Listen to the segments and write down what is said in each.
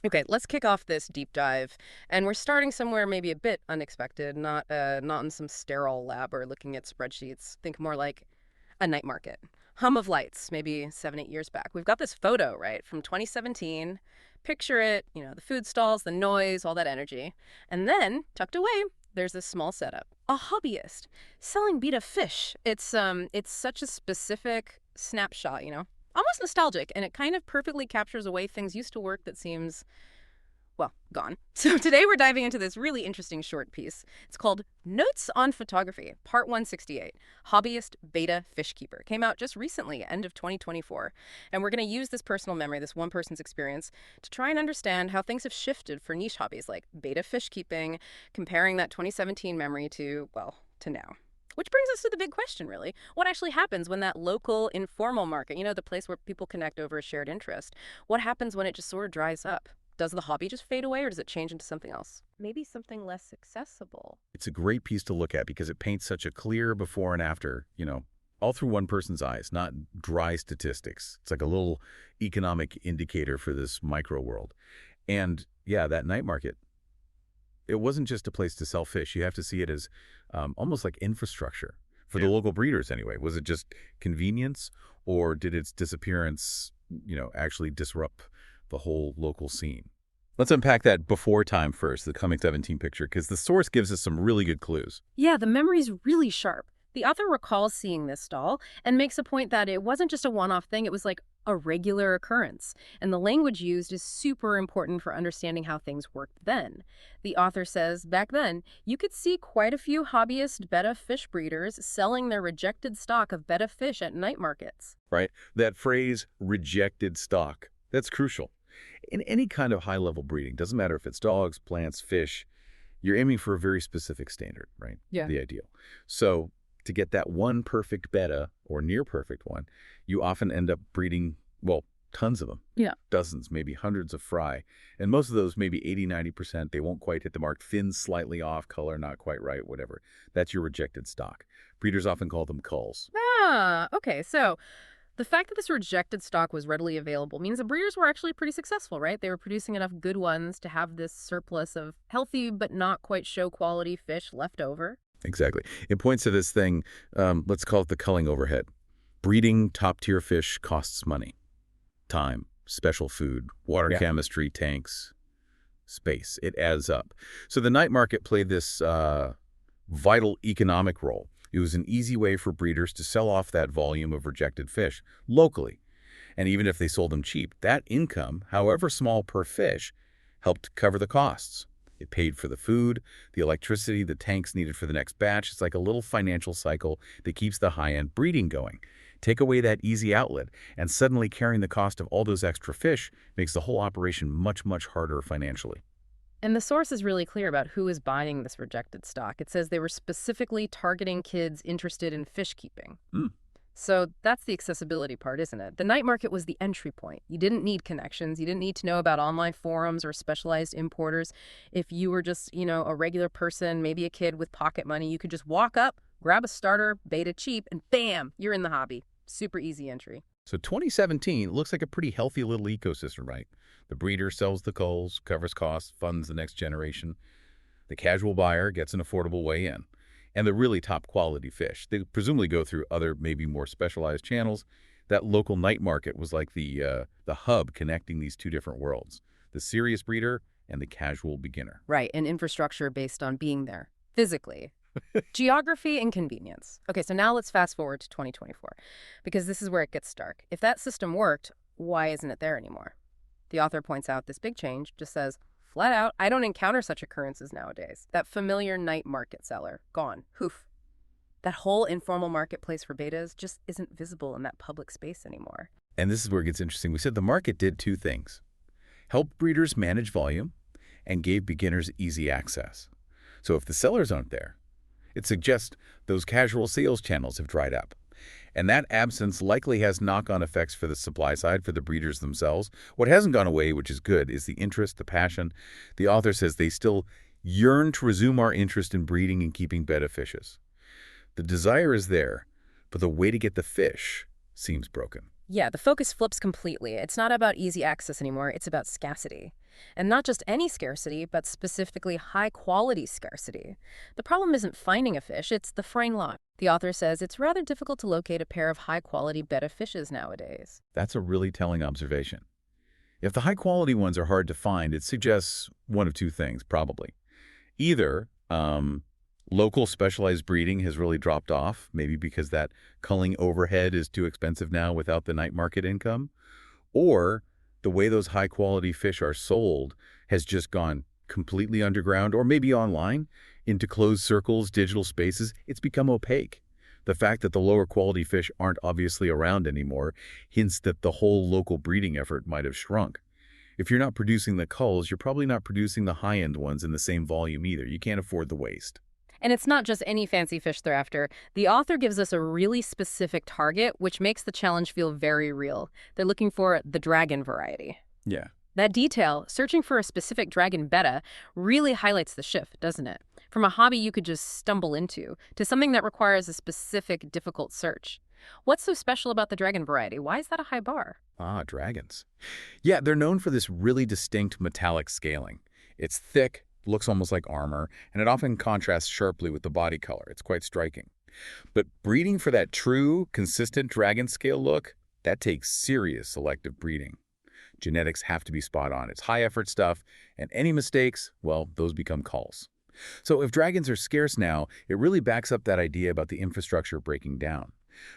Okay, let's kick off this deep dive. And we're starting somewhere maybe a bit unexpected, not in some sterile lab or looking at spreadsheets. Think more like a night market. Hum of lights, maybe 7, 8 years back. We've got this photo, right, from 2017. Picture it, the food stalls, the noise, all that energy. And then, tucked away, there's this small setup. A hobbyist selling betta fish. It's such a specific snapshot, almost nostalgic, and it kind of perfectly captures a way things used to work that seems, well, gone. So today we're diving into this really interesting short piece. It's called Notes on Photography, Part 168, Hobbyist Betta Fishkeeper. Came out just recently, end of 2024. And we're going to use this personal memory, this one person's experience, to try and understand how things have shifted for niche hobbies like betta fishkeeping, comparing that 2017 memory to, well, to now. Which brings us to the big question, really. What actually happens when that local informal market, the place where people connect over a shared interest, what happens when it just sort of dries up? Does the hobby just fade away or does it change into something else? Maybe something less accessible. It's a great piece to look at because it paints such a clear before and after, all through one person's eyes, not dry statistics. It's like a little economic indicator for this micro world. And yeah, that night market, it wasn't just a place to sell fish. You have to see it as almost like infrastructure for the local breeders anyway. Was it just convenience or did its disappearance, actually disrupt the whole local scene? Let's unpack that before time first, the coming 17 picture, because the source gives us some really good clues. Yeah, the memory's really sharp. The author recalls seeing this stall and makes a point that it wasn't just a one-off thing, it was like a regular occurrence. And the language used is super important for understanding how things worked then. The author says, back then, you could see quite a few hobbyist betta fish breeders selling their rejected stock of betta fish at night markets. Right? That phrase, rejected stock, that's crucial. In any kind of high-level breeding, doesn't matter if it's dogs, plants, fish, you're aiming for a very specific standard, right? Yeah. The ideal. So to get that one perfect betta or near perfect one, you often end up breeding, well, tons of them. Yeah. Dozens, maybe hundreds of fry. And most of those, maybe 80–90%, they won't quite hit the mark. Fin slightly off, color not quite right, whatever. That's your rejected stock. Breeders often call them culls. Ah, okay. So the fact that this rejected stock was readily available means the breeders were actually pretty successful, right? They were producing enough good ones to have this surplus of healthy but not quite show quality fish left over. Exactly. It points to this thing, let's call it the culling overhead. Breeding top-tier fish costs money. Time, special food, water chemistry, tanks, space. It adds up. So the night market played this vital economic role. It was an easy way for breeders to sell off that volume of rejected fish locally. And even if they sold them cheap, that income, however small per fish, helped cover the costs. It paid for the food, the electricity, the tanks needed for the next batch. It's like a little financial cycle that keeps the high-end breeding going. Take away that easy outlet, and suddenly carrying the cost of all those extra fish makes the whole operation much, much harder financially. And the source is really clear about who is buying this rejected stock. It says they were specifically targeting kids interested in fish keeping. Mm. So that's the accessibility part, isn't it? The night market was the entry point. You didn't need connections. You didn't need to know about online forums or specialized importers. If you were just, a regular person, maybe a kid with pocket money, you could just walk up, grab a starter, beta cheap, and bam, you're in the hobby. Super easy entry. So 2017 looks like a pretty healthy little ecosystem, right? The breeder sells the culls, covers costs, funds the next generation. The casual buyer gets an affordable way in. And the really top quality fish, they presumably go through other, maybe more specialized channels. That local night market was like the hub connecting these two different worlds, the serious breeder and the casual beginner. Right, and infrastructure based on being there, physically. Geography and convenience. Okay, so now let's fast forward to 2024, because this is where it gets stark. If that system worked, why isn't it there anymore? The author points out this big change, just says, flat out, I don't encounter such occurrences nowadays. That familiar night market seller, gone. Hoof. That whole informal marketplace for betas just isn't visible in that public space anymore. And this is where it gets interesting. We said the market did two things: helped breeders manage volume and gave beginners easy access. So if the sellers aren't there, it suggests those casual sales channels have dried up. And that absence likely has knock-on effects for the supply side, for the breeders themselves. What hasn't gone away, which is good, is the interest, the passion. The author says they still yearn to resume our interest in breeding and keeping betta fishes. The desire is there, but the way to get the fish seems broken. Yeah, the focus flips completely. It's not about easy access anymore, it's about scarcity. And not just any scarcity, but specifically high quality scarcity. The problem isn't finding a fish, it's the fraying lot. The author says it's rather difficult to locate a pair of high quality betta fishes nowadays. That's a really telling observation. If the high-quality ones are hard to find, it suggests one of two things, probably. Either local specialized breeding has really dropped off, maybe because that culling overhead is too expensive now without the night market income, or the way those high-quality fish are sold has just gone completely underground, or maybe online, into closed circles, digital spaces. It's become opaque. The fact that the lower quality fish aren't obviously around anymore hints that the whole local breeding effort might have shrunk. If you're not producing the culls, you're probably not producing the high-end ones in the same volume either. You can't afford the waste. And it's not just any fancy fish they're after. The author gives us a really specific target, which makes the challenge feel very real. They're looking for the dragon variety. Yeah. That detail, searching for a specific dragon betta, really highlights the shift, doesn't it? From a hobby you could just stumble into, to something that requires a specific, difficult search. What's so special about the dragon variety? Why is that a high bar? Ah, dragons. Yeah, they're known for this really distinct metallic scaling. It's thick, looks almost like armor, and it often contrasts sharply with the body color. It's quite striking. But breeding for that true, consistent dragon scale look, that takes serious selective breeding. Genetics have to be spot on. It's high-effort stuff, and any mistakes, well, those become culls. So if dragons are scarce now, it really backs up that idea about the infrastructure breaking down.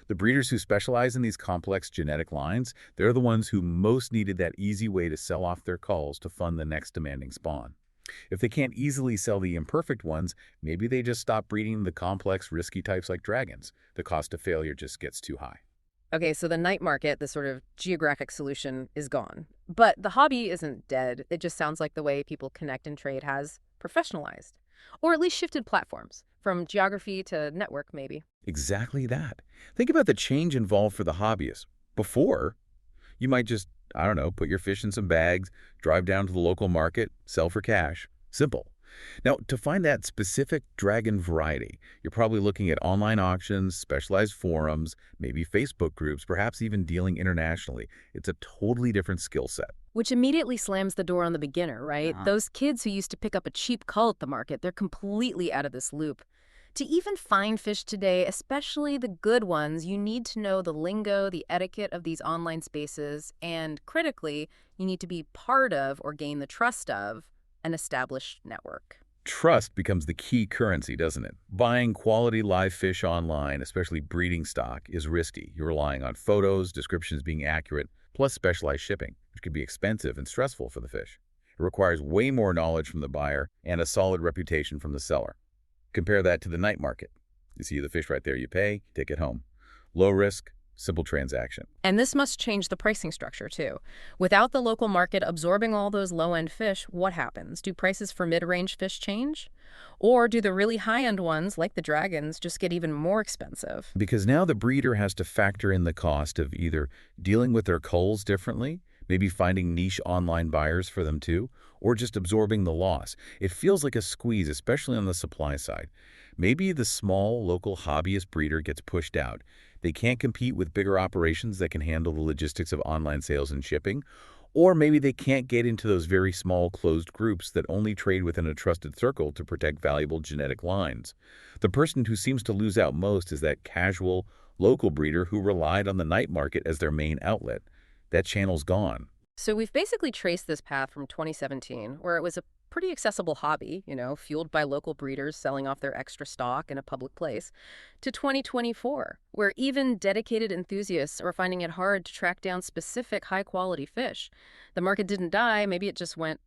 The breeders who specialize in these complex genetic lines, they're the ones who most needed that easy way to sell off their culls to fund the next demanding spawn. If they can't easily sell the imperfect ones, maybe they just stop breeding the complex, risky types like dragons. The cost of failure just gets too high. Okay, so the night market, the sort of geographic solution, is gone. But the hobby isn't dead. It just sounds like the way people connect and trade has professionalized, or at least shifted platforms, from geography to network, maybe. Exactly that. Think about the change involved for the hobbyist. Before, you might just, I don't know, put your fish in some bags, drive down to the local market, sell for cash. Simple. Now, to find that specific dragon variety, you're probably looking at online auctions, specialized forums, maybe Facebook groups, perhaps even dealing internationally. It's a totally different skill set. Which immediately slams the door on the beginner, right? Uh-huh. Those kids who used to pick up a cheap cull at the market, they're completely out of this loop. To even find fish today, especially the good ones, you need to know the lingo, the etiquette of these online spaces, and critically, you need to be part of or gain the trust of an established network. Trust becomes the key currency, doesn't it? Buying quality live fish online, especially breeding stock, is risky. You're relying on photos, descriptions being accurate, plus specialized shipping, which can be expensive and stressful for the fish. It requires way more knowledge from the buyer and a solid reputation from the seller. Compare that to the night market. You see the fish right there, you pay, take it home. Low risk, simple transaction. And this must change the pricing structure, too. Without the local market absorbing all those low-end fish, what happens? Do prices for mid-range fish change? Or do the really high-end ones, like the dragons, just get even more expensive? Because now the breeder has to factor in the cost of either dealing with their culls differently, maybe finding niche online buyers for them too, or just absorbing the loss. It feels like a squeeze, especially on the supply side. Maybe the small local hobbyist breeder gets pushed out. They can't compete with bigger operations that can handle the logistics of online sales and shipping. Or maybe they can't get into those very small closed groups that only trade within a trusted circle to protect valuable genetic lines. The person who seems to lose out most is that casual, local breeder who relied on the night market as their main outlet. That channel's gone. So we've basically traced this path from 2017, where it was a pretty accessible hobby, fueled by local breeders selling off their extra stock in a public place, to 2024, where even dedicated enthusiasts are finding it hard to track down specific high-quality fish. The market didn't die, maybe it just went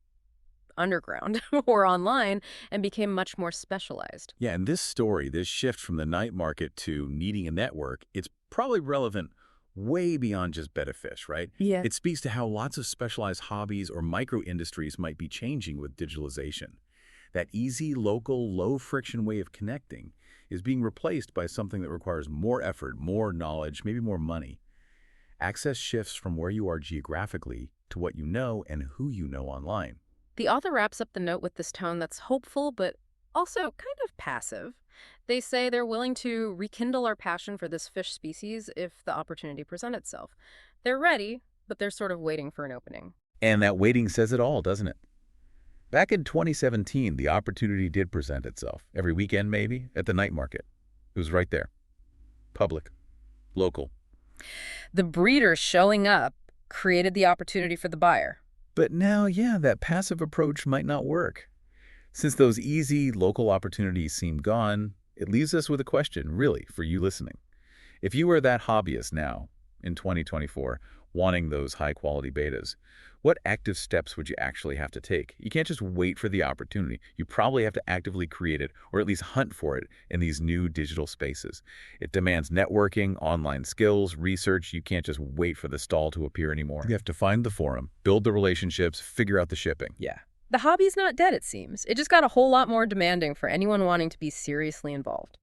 underground or online and became much more specialized. Yeah, and this story, this shift from the night market to needing a network, it's probably relevant way beyond just betta fish, right? Yeah. It speaks to how lots of specialized hobbies or micro-industries might be changing with digitalization. That easy, local, low-friction way of connecting is being replaced by something that requires more effort, more knowledge, maybe more money. Access shifts from where you are geographically to what you know and who you know online. The author wraps up the note with this tone that's hopeful but Also kind of passive. They say they're willing to rekindle our passion for this fish species if the opportunity presents itself. They're ready, but they're sort of waiting for an opening. And that waiting says it all, doesn't it? Back in 2017, the opportunity did present itself. Every weekend, maybe, at the night market. It was right there. Public. Local. The breeder showing up created the opportunity for the buyer. But now, yeah, that passive approach might not work. Since those easy, local opportunities seem gone, it leaves us with a question, really, for you listening. If you were that hobbyist now, in 2024, wanting those high-quality betas, what active steps would you actually have to take? You can't just wait for the opportunity. You probably have to actively create it, or at least hunt for it in these new digital spaces. It demands networking, online skills, research. You can't just wait for the stall to appear anymore. You have to find the forum, build the relationships, figure out the shipping. Yeah. The hobby's not dead, it seems. It just got a whole lot more demanding for anyone wanting to be seriously involved.